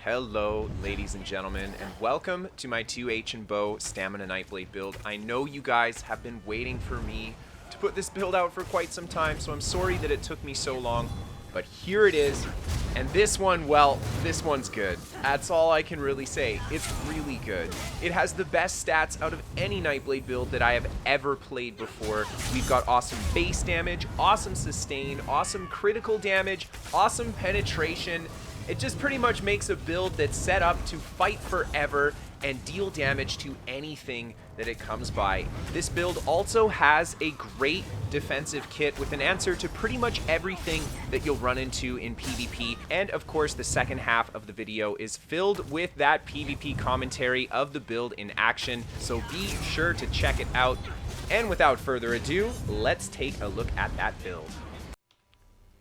Hello, ladies and gentlemen, and welcome to my 2H and Bow Stamina Nightblade build. I know you guys have been waiting for me to put this build out for quite some time, so I'm sorry that it took me so long, but here it is. And this one, well, this one's good. That's all I can really say. It's really good. It has the best stats out of any Nightblade build that I have ever played before. We've got awesome base damage, awesome sustain, awesome critical damage, awesome penetration. It just pretty much makes a build that's set up to fight forever and deal damage to anything that it comes by. This build also has a great defensive kit with an answer to pretty much everything that you'll run into in PvP. And of course, the second half of the video is filled with that PvP commentary of the build in action, so be sure to check it out. And without further ado, let's take a look at that build.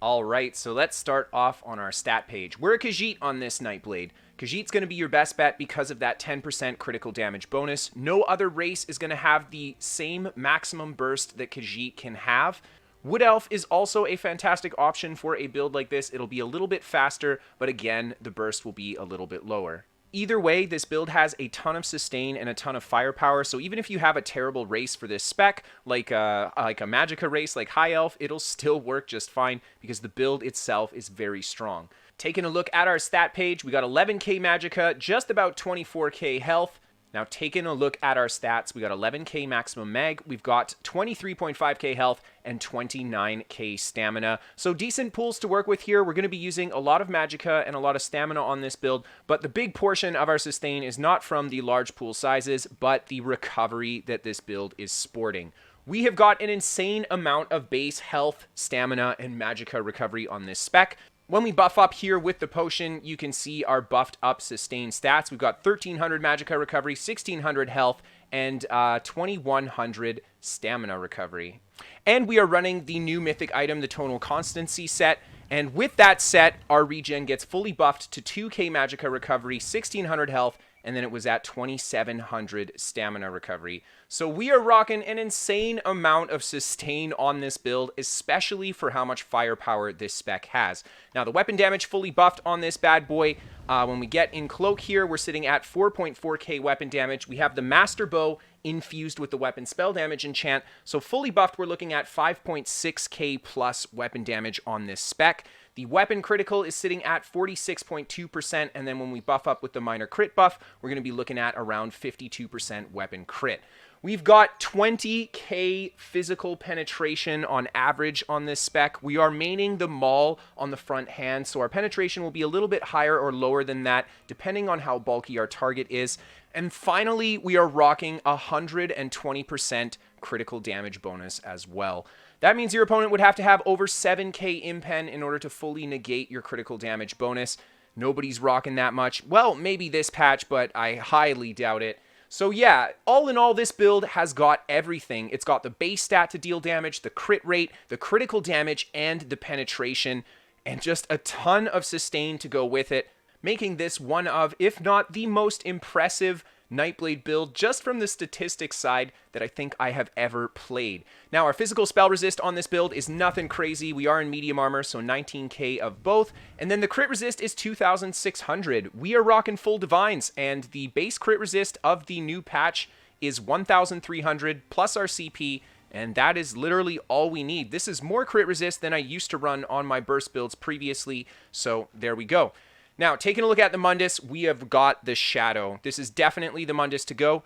Alright, so let's start off on our stat page. We're a Khajiit on this Nightblade. Khajiit's going to be your best bet because of that 10% critical damage bonus. No other race is going to have the same maximum burst that Khajiit can have. Wood Elf is also a fantastic option for a build like this. It'll be a little bit faster, but again, the burst will be a little bit lower. Either way, this build has a ton of sustain and a ton of firepower, so even if you have a terrible race for this spec, like a Magicka race like High Elf, it'll still work just fine because the build itself is very strong. Taking a look at our stat page, we got 11k Magicka, just about 24k health. Now taking a look at our stats, we got 11k maximum mag, we've got 23.5k health, and 29k stamina. So decent pools to work with here. We're going to be using a lot of Magicka and a lot of stamina on this build, but the big portion of our sustain is not from the large pool sizes, but the recovery that this build is sporting. We have got an insane amount of base health, stamina, and Magicka recovery on this spec. When we buff up here with the potion, you can see our buffed up sustain stats. We've got 1300 Magicka recovery, 1600 health, and 2100 stamina recovery. And we are running the new mythic item, the Tonal Constancy set. And with that set, our regen gets fully buffed to 2k Magicka recovery, 1600 health, and then it was at 2700 stamina recovery. So we are rocking an insane amount of sustain on this build, especially for how much firepower this spec has. Now the weapon damage fully buffed on this bad boy. When we get in cloak here, we're sitting at 4.4k weapon damage. We have the master bow infused with the weapon spell damage enchant. So fully buffed, we're looking at 5.6k plus weapon damage on this spec. The weapon critical is sitting at 46.2%, and then when we buff up with the minor crit buff, we're going to be looking at around 52% weapon crit. We've got 20k physical penetration on average on this spec. We are maining the maul on the front hand, so our penetration will be a little bit higher or lower than that, depending on how bulky our target is. And finally, we are rocking 120% critical damage bonus as well. That means your opponent would have to have over 7k impen in order to fully negate your critical damage bonus. Nobody's rocking that much. Well, maybe this patch, but I highly doubt it. So yeah, all in all, this build has got everything. It's got the base stat to deal damage, the crit rate, the critical damage, and the penetration, and just a ton of sustain to go with it, making this one of, if not the most impressive Nightblade build just from the statistics side that I think I have ever played. Now our physical spell resist on this build is nothing crazy. We are in medium armor, so 19k of both, and then the crit resist is 2600. We are rocking full divines, and the base crit resist of the new patch is 1300 plus our CP, and that is literally all we need. This is more crit resist than I used to run on my burst builds previously, so there we go. Now, taking a look at the Mundus, we have got the Shadow. This is definitely the Mundus to go.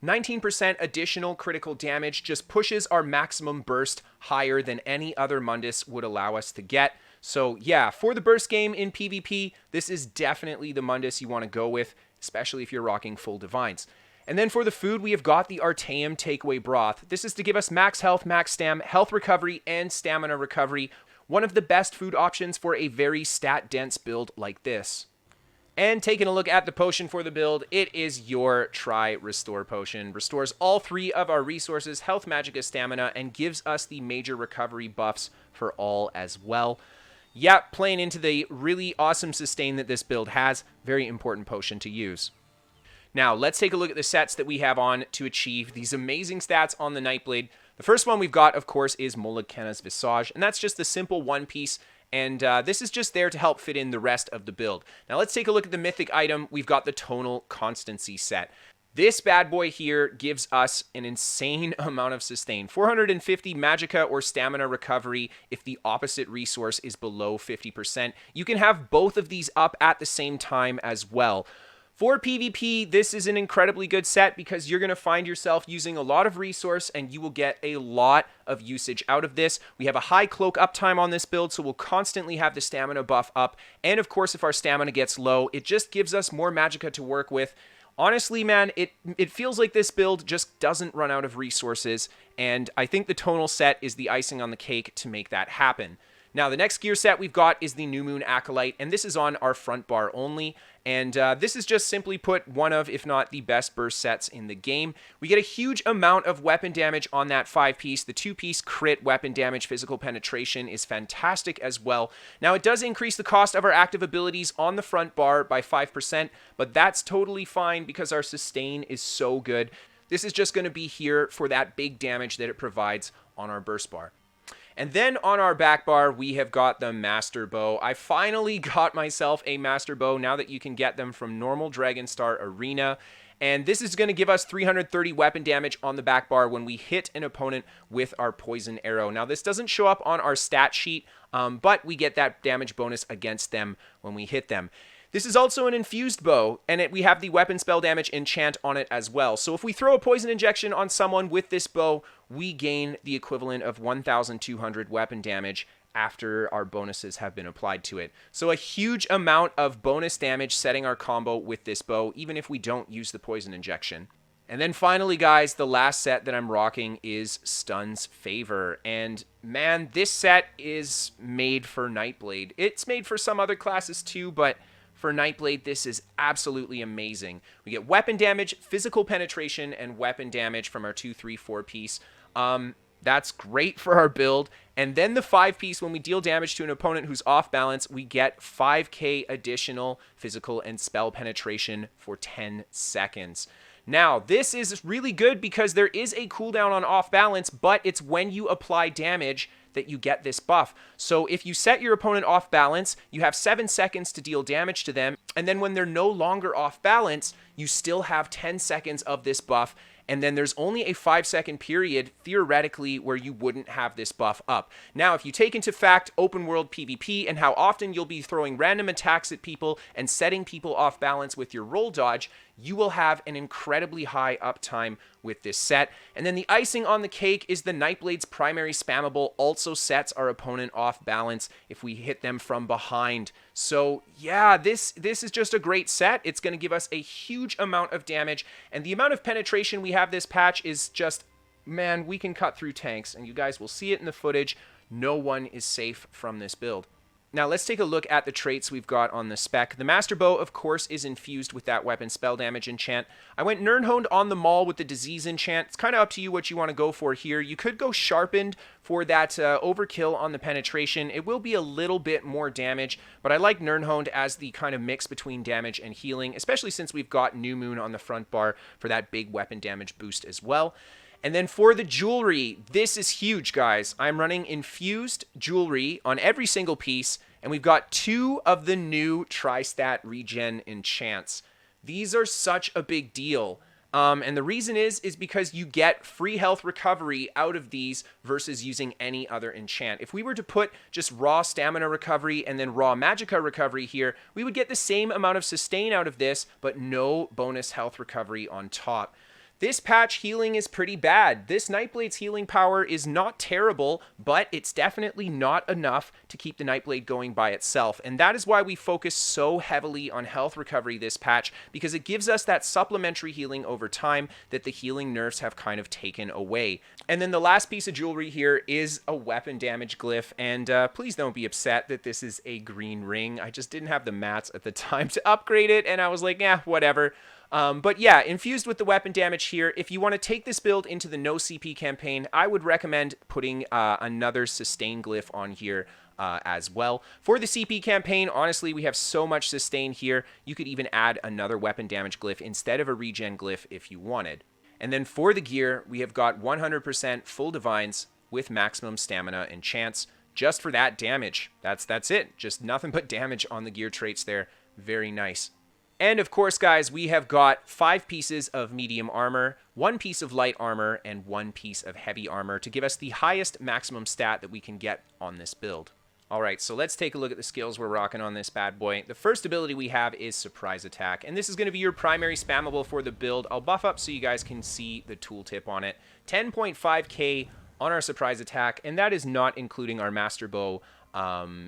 19% additional critical damage just pushes our maximum burst higher than any other Mundus would allow us to get. So yeah, for the burst game in PvP, this is definitely the Mundus you want to go with, especially if you're rocking full divines. And then for the food, we have got the Artaeum Takeaway Broth. This is to give us max health, max stam, health recovery, and stamina recovery. One of the best food options for a very stat-dense build like this. And taking a look at the potion for the build, it is your Restore potion. Restores all three of our resources, health, magicka, stamina, and gives us the major recovery buffs for all as well. Yep, playing into the really awesome sustain that this build has. Very important potion to use. Now, let's take a look at the sets that we have on to achieve these amazing stats on the Nightblade. The first one we've got, of course, is Molokkena's Visage, and that's just the simple one piece and this is just there to help fit in the rest of the build. Now let's take a look at the mythic item. We've got the Tonal Constancy set. This bad boy here gives us an insane amount of sustain. 450 magicka or stamina recovery if the opposite resource is below 50%. You can have both of these up at the same time as well. For PvP, this is an incredibly good set because you're going to find yourself using a lot of resource and you will get a lot of usage out of this. We have a high cloak uptime on this build, so we'll constantly have the stamina buff up. And of course, if our stamina gets low, it just gives us more magicka to work with. Honestly, man, it feels like this build just doesn't run out of resources, and I think the tonal set is the icing on the cake to make that happen. Now, the next gear set we've got is the New Moon Acolyte, and this is on our front bar only. And this is just simply put one of, if not the best burst sets in the game. We get a huge amount of weapon damage on that 5-piece. The 2-piece crit weapon damage physical penetration is fantastic as well. Now, it does increase the cost of our active abilities on the front bar by 5%, but that's totally fine because our sustain is so good. This is just going to be here for that big damage that it provides on our burst bar. And then on our back bar, we have got the Master Bow. I finally got myself a Master Bow now that you can get them from normal Dragonstar Arena. And this is going to give us 330 weapon damage on the back bar when we hit an opponent with our Poison Arrow. Now, this doesn't show up on our stat sheet, but we get that damage bonus against them when we hit them. This is also an infused bow, and we have the weapon spell damage enchant on it as well. So if we throw a poison injection on someone with this bow, we gain the equivalent of 1,200 weapon damage after our bonuses have been applied to it. So a huge amount of bonus damage setting our combo with this bow, even if we don't use the poison injection. And then finally, guys, the last set that I'm rocking is Stun's Favor. And man, this set is made for Nightblade. It's made for some other classes too, but for Nightblade, this is absolutely amazing. We get weapon damage, physical penetration, and weapon damage from our 2, 3, 4-piece. That's great for our build. And then the 5-piece, when we deal damage to an opponent who's off balance, we get 5k additional physical and spell penetration for 10 seconds. Now, this is really good because there is a cooldown on off balance, but it's when you apply damage that you get this buff. So if you set your opponent off balance, you have 7 seconds to deal damage to them, and then when they're no longer off balance, you still have 10 seconds of this buff, and then there's only a 5-second period, theoretically, where you wouldn't have this buff up. Now, if you take into fact open world PvP and how often you'll be throwing random attacks at people and setting people off balance with your roll dodge, you will have an incredibly high uptime with this set. And then the icing on the cake is the Nightblade's primary spammable also sets our opponent off balance if we hit them from behind. So yeah, this is just a great set. It's going to give us a huge amount of damage, and the amount of penetration we have this patch is just, man, we can cut through tanks, and you guys will see it in the footage. No one is safe from this build. Now, let's take a look at the traits we've got on the spec. The Master Bow, of course, is infused with that weapon spell damage enchant. I went Nirnhoned on the Maul with the Disease enchant. It's kind of up to you what you want to go for here. You could go Sharpened for that overkill on the penetration. It will be a little bit more damage, but I like Nirnhoned as the kind of mix between damage and healing, especially since we've got New Moon on the front bar for that big weapon damage boost as well. And then for the jewelry, this is huge, guys. I'm running infused jewelry on every single piece, and we've got 2 of the new Tri-Stat Regen enchants. These are such a big deal. And the reason is because you get free health recovery out of these versus using any other enchant. If we were to put just raw stamina recovery and then raw magicka recovery here, we would get the same amount of sustain out of this, but no bonus health recovery on top. This patch healing is pretty bad. This Nightblade's healing power is not terrible, but it's definitely not enough to keep the Nightblade going by itself. And that is why we focus so heavily on health recovery this patch, because it gives us that supplementary healing over time that the healing nerfs have kind of taken away. And then the last piece of jewelry here is a weapon damage glyph, and please don't be upset that this is a green ring. I just didn't have the mats at the time to upgrade it, and I was like, yeah, whatever. But yeah, infused with the weapon damage here, if you want to take this build into the no CP campaign, I would recommend putting another sustain glyph on here as well. For the CP campaign, honestly, we have so much sustain here, you could even add another weapon damage glyph instead of a regen glyph if you wanted. And then for the gear, we have got 100% full divines with maximum stamina and chance, just for that damage. That's it. Just nothing but damage on the gear traits there. Very nice. And of course, guys, we have got 5 pieces of medium armor, 1 piece of light armor, and 1 piece of heavy armor to give us the highest maximum stat that we can get on this build. Alright, so let's take a look at the skills we're rocking on this bad boy. The first ability we have is Surprise Attack, and this is going to be your primary spammable for the build. I'll buff up so you guys can see the tooltip on it. 10.5k on our Surprise Attack, and that is not including our Master Bow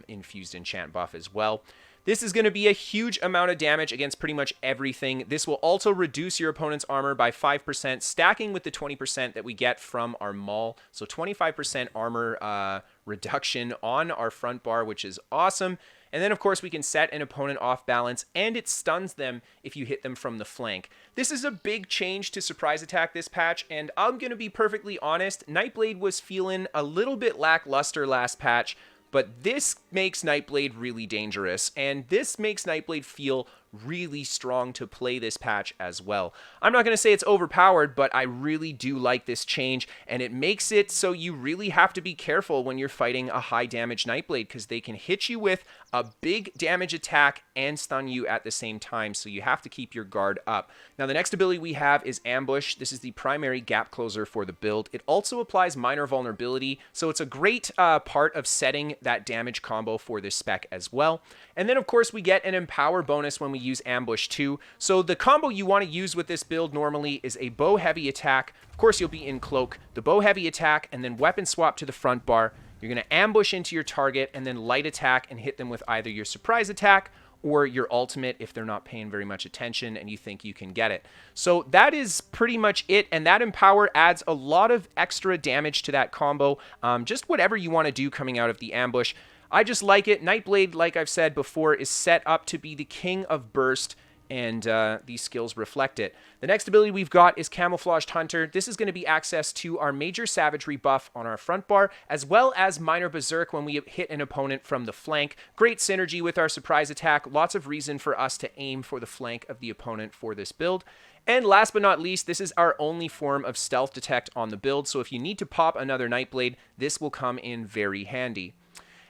infused enchant buff as well. This is going to be a huge amount of damage against pretty much everything. This will also reduce your opponent's armor by 5%, stacking with the 20% that we get from our maul. So 25% armor reduction on our front bar, which is awesome. And then, of course, we can set an opponent off balance, and it stuns them if you hit them from the flank. This is a big change to Surprise Attack this patch, and I'm going to be perfectly honest, Nightblade was feeling a little bit lackluster last patch, but this makes Nightblade really dangerous, and this makes Nightblade feel really strong to play this patch as well. I'm not going to say it's overpowered, but I really do like this change, and it makes it so you really have to be careful when you're fighting a high damage Nightblade, because they can hit you with a big damage attack and stun you at the same time, so you have to keep your guard up. Now, the next ability we have is Ambush. This is the primary gap closer for the build. It also applies minor vulnerability, so it's a great part of setting that damage combo for this spec as well. And then, of course, we get an Empower bonus when we use Ambush too. So the combo you want to use with this build normally is a bow heavy attack. Of course, you'll be in cloak, the bow heavy attack, and then weapon swap to the front bar. You're going to ambush into your target and then light attack and hit them with either your surprise attack or your ultimate if they're not paying very much attention and you think you can get it. So that is pretty much it, and that Empower adds a lot of extra damage to that combo. Just whatever you want to do coming out of the ambush. I just like it. Nightblade, like I've said before, is set up to be the king of burst, and these skills reflect it. The next ability we've got is Camouflaged Hunter. This is going to be access to our Major Savagery buff on our front bar, as well as Minor Berserk when we hit an opponent from the flank. Great synergy with our surprise attack. Lots of reason for us to aim for the flank of the opponent for this build. And last but not least, this is our only form of stealth detect on the build, so if you need to pop another Nightblade, this will come in very handy.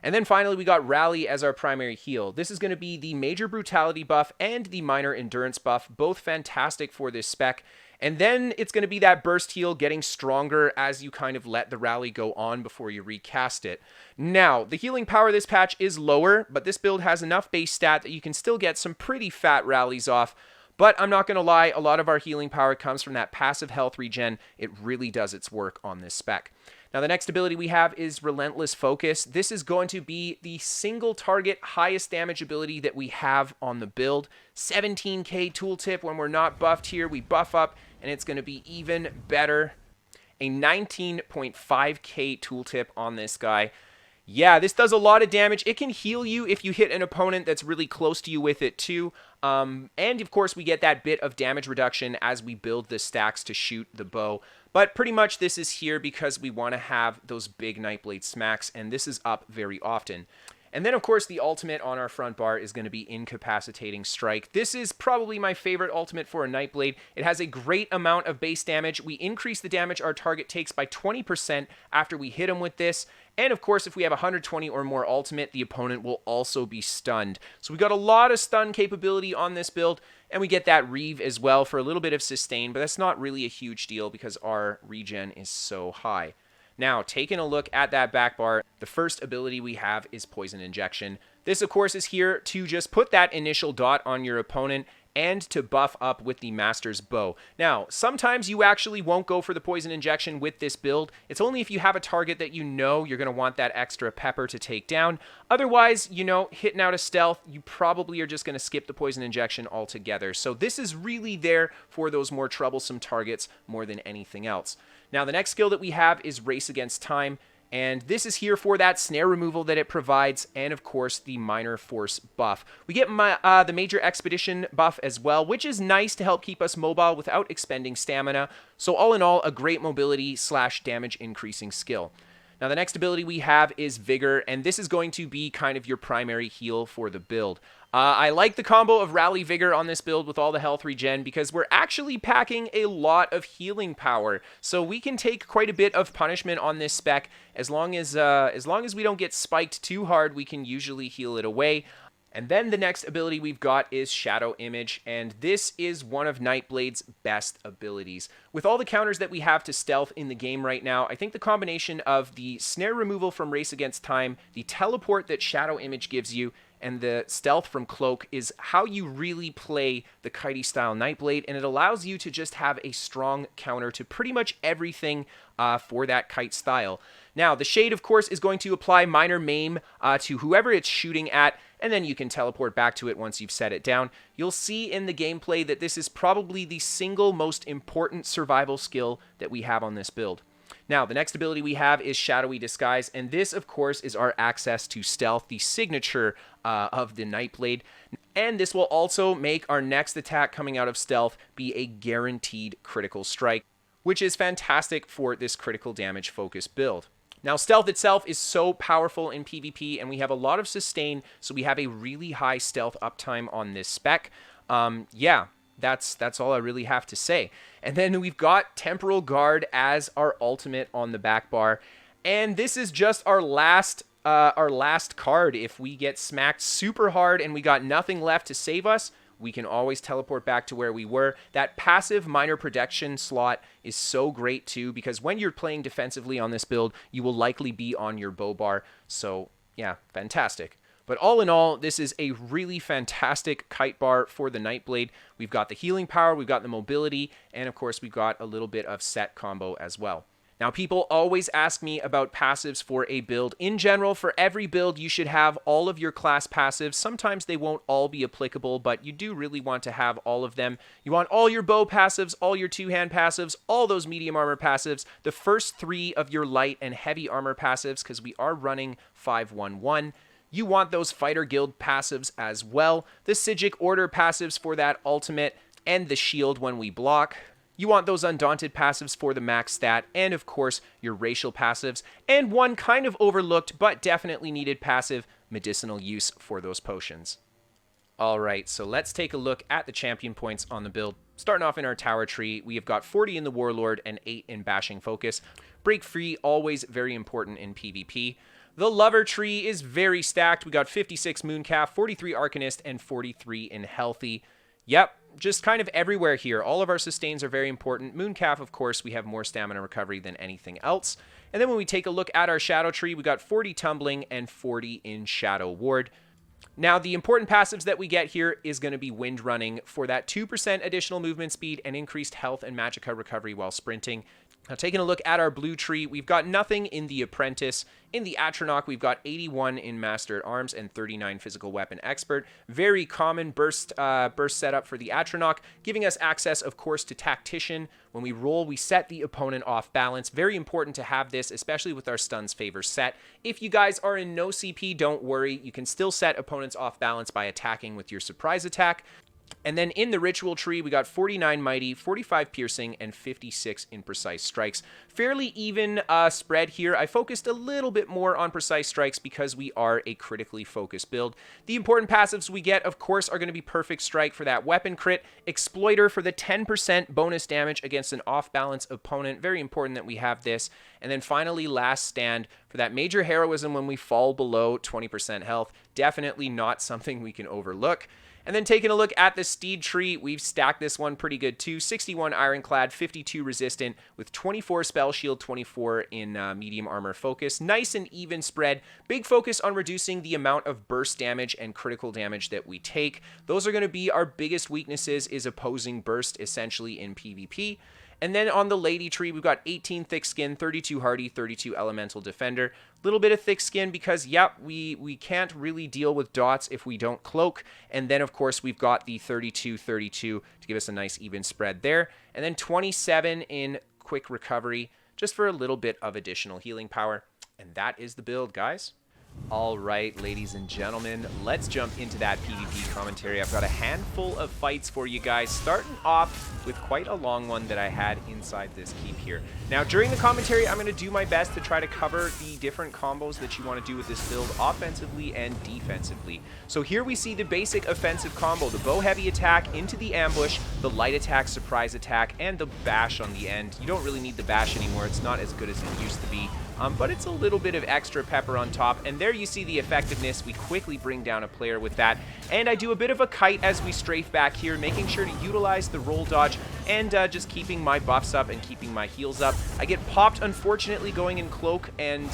And then finally, we got Rally as our primary heal. This is going to be the Major Brutality buff and the Minor Endurance buff, both fantastic for this spec. And then it's going to be that burst heal getting stronger as you kind of let the rally go on before you recast it. Now, the healing power of this patch is lower, but this build has enough base stat that you can still get some pretty fat rallies off. But I'm not going to lie, a lot of our healing power comes from that passive health regen. It really does its work on this spec. Now, the next ability we have is Relentless Focus. This is going to be the single target highest damage ability that we have on the build. 17k tooltip. When we're not buffed here, we buff up, and it's going to be even better. A 19.5k tooltip on this guy. Yeah, this does a lot of damage. It can heal you if you hit an opponent that's really close to you with it too. And of course, we get that bit of damage reduction as we build the stacks to shoot the bow. But pretty much this is here because we want to have those big Nightblade smacks, and this is up very often. And then, of course, the ultimate on our front bar is going to be Incapacitating Strike. This is probably my favorite ultimate for a Nightblade. It has a great amount of base damage. We increase the damage our target takes by 20% after we hit him with this. And, of course, if we have 120 or more ultimate, the opponent will also be stunned. So we got a lot of stun capability on this build, and we get that Reeve as well for a little bit of sustain, but that's not really a huge deal because our regen is so high. Now, taking a look at that back bar, the first ability we have is Poison Injection. This, of course, is here to just put that initial dot on your opponent and to buff up with the Master's Bow. Now, sometimes you actually won't go for the Poison Injection with this build. It's only if you have a target that you know you're going to want that extra pepper to take down. Otherwise, you know, hitting out a stealth, you probably are just going to skip the Poison Injection altogether. So this is really there for those more troublesome targets more than anything else. Now, the next skill that we have is Race Against Time, and this is here for that snare removal that it provides, and of course, the Minor Force buff. We get the Major Expedition buff as well, which is nice to help keep us mobile without expending stamina. So all in all, a great mobility / damage increasing skill. Now, the next ability we have is Vigor, and this is going to be kind of your primary heal for the build. I like the combo of Rally Vigor on this build with all the health regen because we're actually packing a lot of healing power. So we can take quite a bit of punishment on this spec. As long as we don't get spiked too hard, we can usually heal it away. And then the next ability we've got is Shadow Image, and this is one of Nightblade's best abilities. With all the counters that we have to stealth in the game right now, I think the combination of the snare removal from Race Against Time, the teleport that Shadow Image gives you, and the stealth from Cloak is how you really play the kitey style Nightblade, and it allows you to just have a strong counter to pretty much everything for that kite style. Now, the Shade, of course, is going to apply Minor Maim to whoever it's shooting at, and then you can teleport back to it once you've set it down. You'll see in the gameplay that this is probably the single most important survival skill that we have on this build. Now, the next ability we have is Shadowy Disguise, and this, of course, is our access to stealth, the signature of the Nightblade. And this will also make our next attack coming out of stealth be a guaranteed critical strike, which is fantastic for this critical damage focused build. Now, stealth itself is so powerful in PvP, and we have a lot of sustain, so we have a really high stealth uptime on this spec. Yeah, that's all I really have to say. And then we've got Temporal Guard as our ultimate on the back bar, and this is just our last card. If we get smacked super hard and we got nothing left to save us, we can always teleport back to where we were. That passive minor protection slot is so great too, because when you're playing defensively on this build, you will likely be on your bow bar. So yeah, fantastic. But all in all, this is a really fantastic kite bar for the Nightblade. We've got the healing power, we've got the mobility, and of course we've got a little bit of set combo as well. Now, people always ask me about passives for a build. In general, for every build, you should have all of your class passives. Sometimes they won't all be applicable, but you do really want to have all of them. You want all your bow passives, all your two-hand passives, all those medium armor passives, the first 3 of your light and heavy armor passives, because we are running 5-1-1. You want those Fighter Guild passives as well, the Psijic Order passives for that ultimate, and the shield when we block. You want those Undaunted passives for the max stat, and of course, your racial passives, and one kind of overlooked but definitely needed passive, medicinal use for those potions. Alright, so let's take a look at the champion points on the build. Starting off in our tower tree, we have got 40 in the Warlord and 8 in Bashing Focus. Break free, always very important in PvP. The Lover tree is very stacked. We got 56 Mooncalf, 43 Arcanist, and 43 in Healthy. Yep, just kind of everywhere here. All of our sustains are very important. Mooncalf, of course, we have more stamina recovery than anything else. And then when we take a look at our Shadow tree, we got 40 Tumbling and 40 in Shadow Ward. Now, the important passives that we get here is going to be Wind Running for that 2% additional movement speed and increased health and magicka recovery while sprinting. Now, taking a look at our blue tree, we've got nothing in the Apprentice. In the Atronach, we've got 81 in Master at Arms and 39 Physical Weapon Expert. Very common burst setup for the Atronach, giving us access, of course, to Tactician. When we roll, we set the opponent off balance. Very important to have this, especially with our Stuns Favor set. If you guys are in no CP, don't worry. You can still set opponents off balance by attacking with your surprise attack. And then in the Ritual tree, we got 49 Mighty, 45 Piercing, and 56 in Precise Strikes. Fairly even spread here. I focused a little bit more on Precise Strikes because we are a critically focused build. The important passives we get, of course, are going to be Perfect Strike for that weapon crit, Exploiter for the 10% bonus damage against an off-balance opponent. Very important that we have this. And then finally, Last Stand for that major heroism when we fall below 20% health. Definitely not something we can overlook. And then taking a look at the Steed tree, we've stacked this one pretty good too. 61 Ironclad, 52 Resistant, with 24 Spell Shield, 24 in Medium Armor Focus. Nice and even spread. Big focus on reducing the amount of burst damage and critical damage that we take. Those are going to be our biggest weaknesses, is opposing burst essentially in PvP. And then on the Lady tree, we've got 18 Thick Skin, 32 Hardy, 32 Elemental Defender. Little bit of Thick Skin because, yep, we can't really deal with dots if we don't cloak. And then, of course, we've got the 32-32 to give us a nice even spread there. And then 27 in Quick Recovery, just for a little bit of additional healing power. And that is the build, guys. All right, ladies and gentlemen, let's jump into that PvP commentary. I've got a handful of fights for you guys, starting off with quite a long one that I had inside this keep here. Now, during the commentary, I'm going to do my best to try to cover the different combos that you want to do with this build offensively and defensively. So here we see the basic offensive combo, the bow heavy attack into the ambush, the light attack, surprise attack, and the bash on the end. You don't really need the bash anymore. It's not as good as it used to be. But it's a little bit of extra pepper on top, and there you see the effectiveness. We quickly bring down a player with that, and I do a bit of a kite as we strafe back here, making sure to utilize the roll dodge and just keeping my buffs up and keeping my heals up. I get popped, unfortunately, going in cloak, and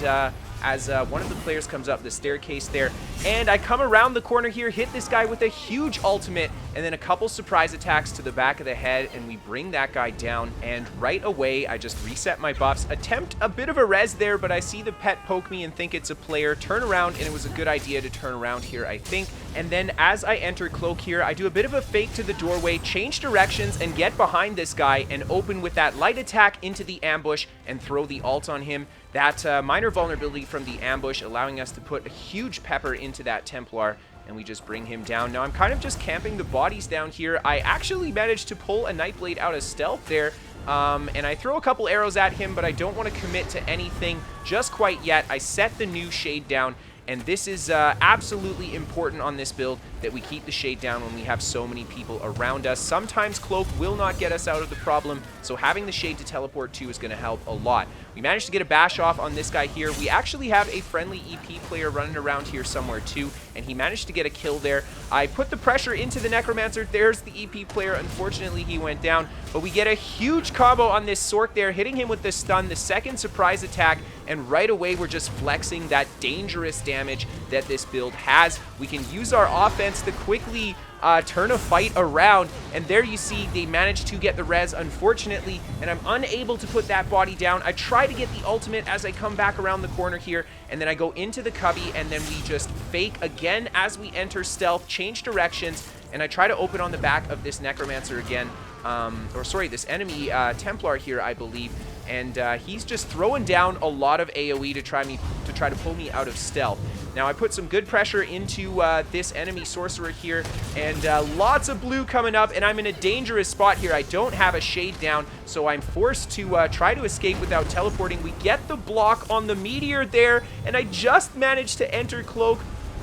as one of the players comes up the staircase there, and I come around the corner here, hit this guy with a huge ultimate, and then a couple surprise attacks to the back of the head, and we bring that guy down, and right away, I just reset my buffs, attempt a bit of a res there, but I see the pet poke me and think it's a player, turn around, and it was a good idea to turn around here, I think. And then as I enter cloak here, I do a bit of a fake to the doorway, change directions, and get behind this guy and open with that light attack into the ambush and throw the ult on him. That minor vulnerability from the ambush allowing us to put a huge pepper into that Templar, and we just bring him down. Now I'm kind of just camping the bodies down here. I actually managed to pull a Nightblade out of stealth there, and I throw a couple arrows at him, but I don't want to commit to anything just quite yet. I set the new shade down, and this is absolutely important on this build that we keep the shade down when we have so many people around us. Sometimes cloak will not get us out of the problem, so having the shade to teleport to is going to help a lot. We managed to get a bash off on this guy here. We actually have a friendly EP player running around here somewhere too, and he managed to get a kill there. I put the pressure into the Necromancer. There's the EP player. Unfortunately, he went down, but we get a huge combo on this Sork there, hitting him with the stun, the second surprise attack, and right away we're just flexing that dangerous damage that this build has. We can use our offense to quickly turn a fight around, and there you see they managed to get the res, unfortunately, and I'm unable to put that body down. I try to get the ultimate as I come back around the corner here, and then I go into the cubby, and then we just fake again as we enter stealth, change directions, and I try to open on the back of this Necromancer again, or sorry, this enemy Templar here, I believe, and he's just throwing down a lot of AoE to try to pull me out of stealth. Now I put some good pressure into this enemy sorcerer here, and lots of blue coming up, and I'm in a dangerous spot here. I don't have a shade down, so I'm forced to try to escape without teleporting. We get the block on the meteor there, and I just managed to enter cloak.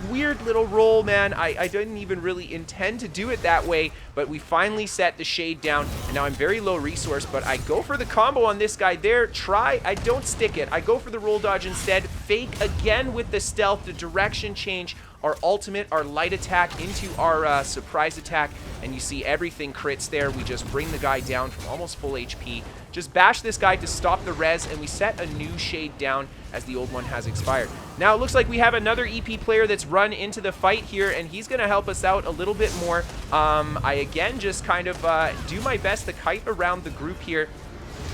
Weird little roll, man. I didn't even really intend to do it that way, but we finally set the shade down, and now I'm very low resource, but I go for the combo on this guy there. I don't stick it. I go for the roll dodge instead. Fake again with the stealth, the direction change, our ultimate, our light attack into our surprise attack, and you see everything crits there. We just bring the guy down from almost full HP. Just bash this guy to stop the res, and we set a new shade down as the old one has expired. Now it looks like we have another EP player that's run into the fight here, and he's going to help us out a little bit more. I again just kind of do my best to kite around the group here.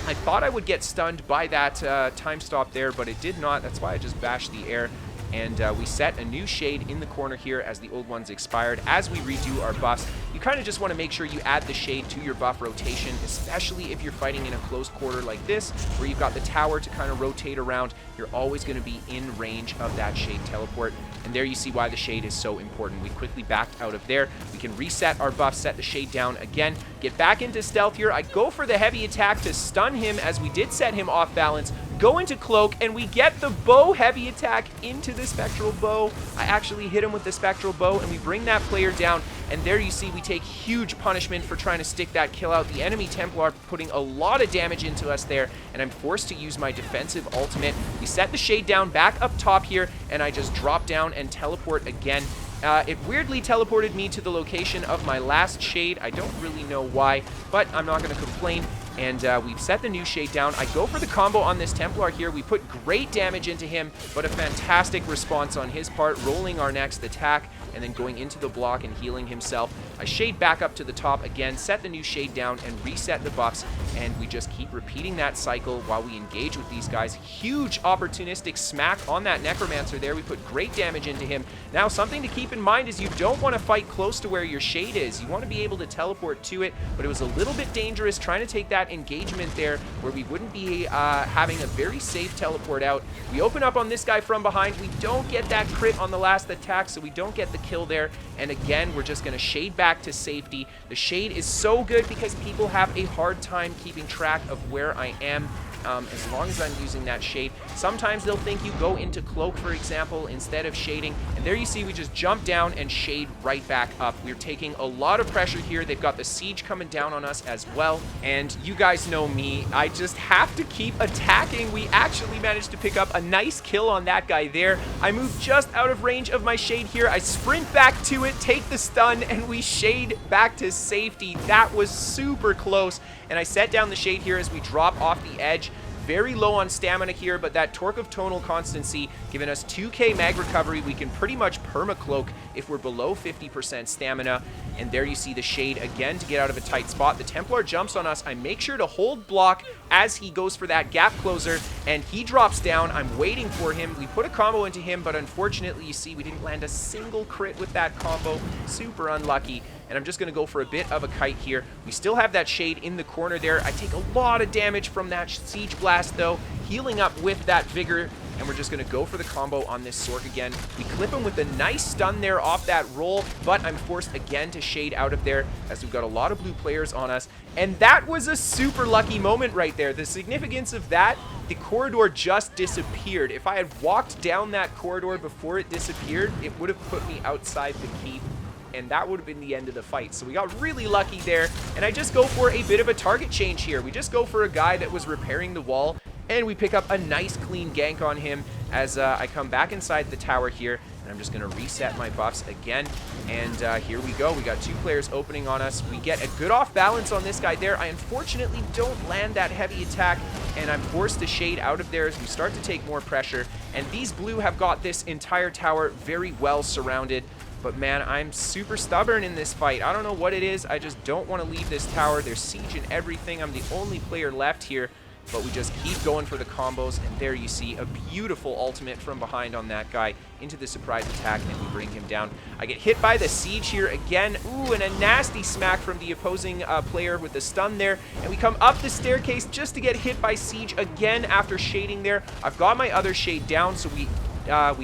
I thought I would get stunned by that time stop there, but it did not. That's why I just bashed the air. And we set a new shade in the corner here as the old one's expired. As we redo our buffs, you kind of just want to make sure you add the shade to your buff rotation, especially if you're fighting in a close quarter like this, where you've got the tower to kind of rotate around. You're always going to be in range of that shade teleport. And there you see why the shade is so important. We quickly backed out of there. We can reset our buff, set the shade down again, get back into stealth here. I go for the heavy attack to stun him, as we did set him off balance. Go into cloak, and we get the bow heavy attack into the spectral bow. I actually hit him with the spectral bow, and we bring that player down. And there you see we take huge punishment for trying to stick that kill out. The enemy Templar putting a lot of damage into us there, and I'm forced to use my defensive ultimate. We set the shade down back up top here, and I just drop down and teleport again. It weirdly teleported me to the location of my last shade. I don't really know why, but I'm not going to complain. And we've set the new shade down. I go for the combo on this Templar here. We put great damage into him, but a fantastic response on his part, rolling our next attack and then going into the block and healing himself. I shade back up to the top again, set the new shade down, and reset the buffs, and we just keep repeating that cycle while we engage with these guys. Huge opportunistic smack on that Necromancer there. We put great damage into him. Now, something to keep in mind is you don't want to fight close to where your shade is. You want to be able to teleport to it, but it was a little bit dangerous trying to take that that engagement there where we wouldn't be having a very safe teleport out. We open up on this guy from behind. We don't get that crit on the last attack, so we don't get the kill there. And again, we're just going to shade back to safety. The shade is so good because people have a hard time keeping track of where I am. As long as I'm using that shade. Sometimes they'll think you go into cloak, for example, instead of shading. And there you see we just jump down and shade right back up. We're taking a lot of pressure here. They've got the siege coming down on us as well. And you guys know me. I just have to keep attacking. We actually managed to pick up a nice kill on that guy there. I move just out of range of my shade here. I sprint back to it, take the stun, and we shade back to safety. That was super close. And I set down the shade here as we drop off the edge. Very low on stamina here, but that Torque of Tonal Constancy giving us 2k mag recovery. We can pretty much perma-cloak if we're below 50% stamina. And there you see the shade again to get out of a tight spot. The Templar jumps on us. I make sure to hold block as he goes for that gap closer, and he drops down. I'm waiting for him. We put a combo into him, but unfortunately, you see, we didn't land a single crit with that combo. Super unlucky. And I'm just going to go for a bit of a kite here. We still have that shade in the corner there. I take a lot of damage from that siege blast, though. Healing up with that vigor. And we're just going to go for the combo on this Sork again. We clip him with a nice stun there off that roll, but I'm forced again to shade out of there as we've got a lot of blue players on us. And that was a super lucky moment right there. The significance of that, the corridor just disappeared. If I had walked down that corridor before it disappeared, it would have put me outside the keep. And that would have been the end of the fight. So we got really lucky there. And I just go for a bit of a target change here. We just go for a guy that was repairing the wall. And we pick up a nice clean gank on him as I come back inside the tower here. And I'm just going to reset my buffs again. And here we go. We got two players opening on us. We get a good off balance on this guy there. I unfortunately don't land that heavy attack. And I'm forced to shade out of there as we start to take more pressure. And these blue have got this entire tower very well surrounded. But man, I'm super stubborn in this fight. I don't know what it is. I just don't want to leave this tower. There's siege and everything. I'm the only player left here. But we just keep going for the combos, and there you see a beautiful ultimate from behind on that guy into the surprise attack, and we bring him down. I get hit by the siege here again. Ooh, and a nasty smack from the opposing player with the stun there, and we come up the staircase just to get hit by siege again after shading there. I've got my other shade down, so we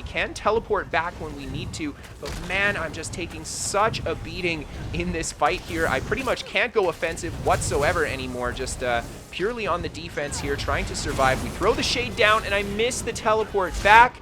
can teleport back when we need to, but man, I'm just taking such a beating in this fight here. I pretty much can't go offensive whatsoever anymore, just purely on the defense here, trying to survive. We throw the shade down, and I miss the teleport back,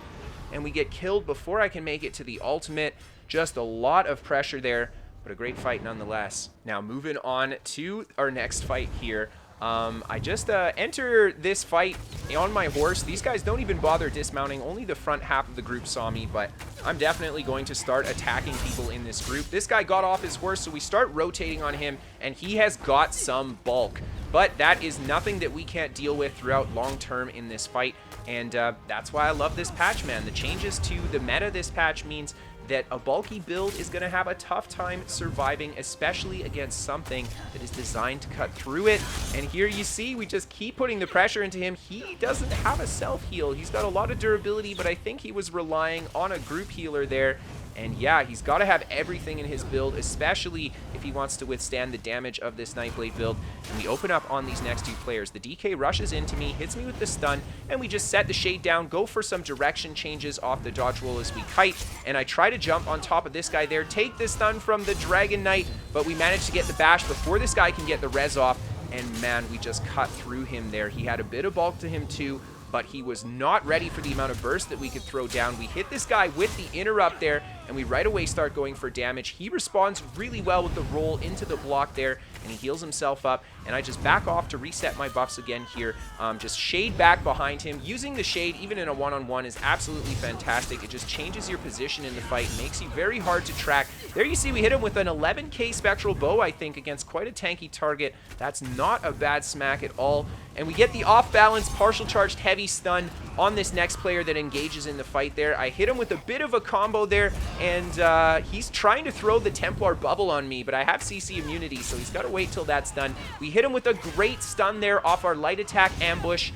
and we get killed before I can make it to the ultimate. Just a lot of pressure there, but a great fight nonetheless. Now, moving on to our next fight here. I just enter this fight on my horse. These guys don't even bother dismounting. Only the front half of the group saw me, but I'm definitely going to start attacking people in this group. This guy got off his horse, so we start rotating on him, and he has got some bulk. But that is nothing that we can't deal with throughout long term in this fight, and that's why I love this patch, man. The changes to the meta this patch means that a bulky build is going to have a tough time surviving, especially against something that is designed to cut through it. And here you see, we just keep putting the pressure into him. He doesn't have a self-heal. He's got a lot of durability, but I think he was relying on a group healer there. And yeah, he's got to have everything in his build, especially if he wants to withstand the damage of this Nightblade build. And we open up on these next two players. The DK rushes into me, hits me with the stun, and we just set the shade down, go for some direction changes off the dodge roll as we kite. And I try to jump on top of this guy there, take the stun from the Dragon Knight, but we managed to get the bash before this guy can get the res off. And man, we just cut through him there. He had a bit of bulk to him too, but he was not ready for the amount of burst that we could throw down. We hit this guy with the interrupt there, and we right away start going for damage. He responds really well with the roll into the block there, and he heals himself up, and I just back off to reset my buffs again here. Just shade back behind him. Using the shade, even in a one-on-one, is absolutely fantastic. It just changes your position in the fight, makes you very hard to track. There you see we hit him with an 11k Spectral Bow, I think, against quite a tanky target. That's not a bad smack at all. And we get the off-balance, partial charged heavy stun on this next player that engages in the fight there. I hit him with a bit of a combo there, and he's trying to throw the Templar bubble on me, but I have CC immunity, so he's got to wait till that's done. We hit him with a great stun there off our light attack ambush,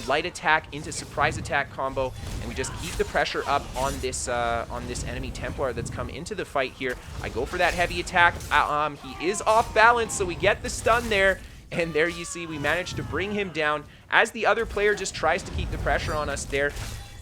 light attack into surprise attack combo, and we just keep the pressure up on this enemy Templar that's come into the fight here. I go for that heavy attack. He is off balance, so we get the stun there. And there you see we managed to bring him down as the other player just tries to keep the pressure on us there.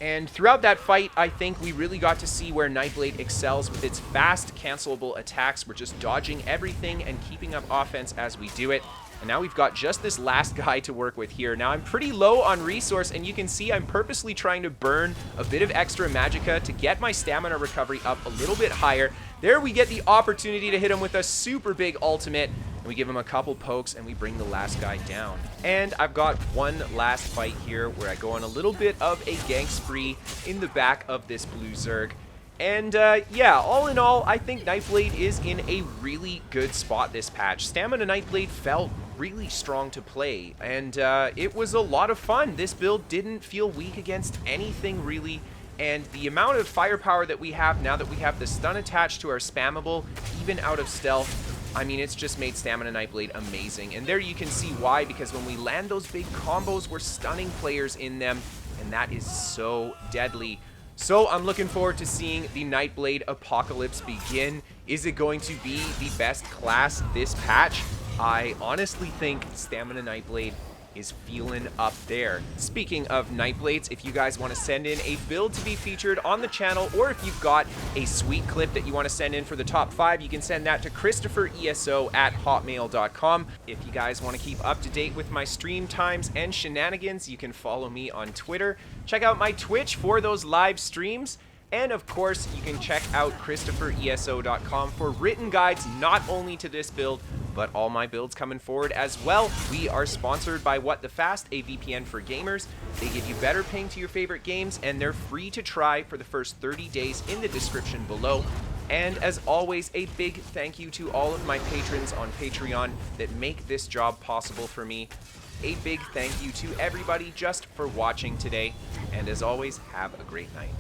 And throughout that fight, I think we really got to see where Nightblade excels with its fast, cancelable attacks. We're just dodging everything and keeping up offense as we do it. And now we've got just this last guy to work with here. Now I'm pretty low on resource, and you can see I'm purposely trying to burn a bit of extra magicka to get my stamina recovery up a little bit higher. There we get the opportunity to hit him with a super big ultimate. And we give him a couple pokes, and we bring the last guy down. And I've got one last fight here where I go on a little bit of a gank spree in the back of this blue Zerg. And yeah, all in all, I think Nightblade is in a really good spot this patch. Stamina Nightblade felt really strong to play, and it was a lot of fun. This build didn't feel weak against anything really. And the amount of firepower that we have now that we have the stun attached to our spammable, even out of stealth, I mean, it's just made Stamina Nightblade amazing. And there you can see why, because when we land those big combos, we're stunning players in them, and that is so deadly. So I'm looking forward to seeing the Nightblade apocalypse begin. Is it going to be the best class this patch? I honestly think Stamina Nightblade is feeling up there. Speaking of Nightblades, if you guys want to send in a build to be featured on the channel, or if you've got a sweet clip that you want to send in for the top 5, you can send that to KristoferESO@hotmail.com. If you guys want to keep up to date with my stream times and shenanigans, you can follow me on Twitter. Check out my Twitch for those live streams. And of course, you can check out KristoferESO.com for written guides not only to this build, but all my builds coming forward as well. We are sponsored by What the Fast, a VPN for gamers. They give you better ping to your favorite games, and they're free to try for the first 30 days in the description below. And as always, a big thank you to all of my patrons on Patreon that make this job possible for me. A big thank you to everybody just for watching today. And as always, have a great night.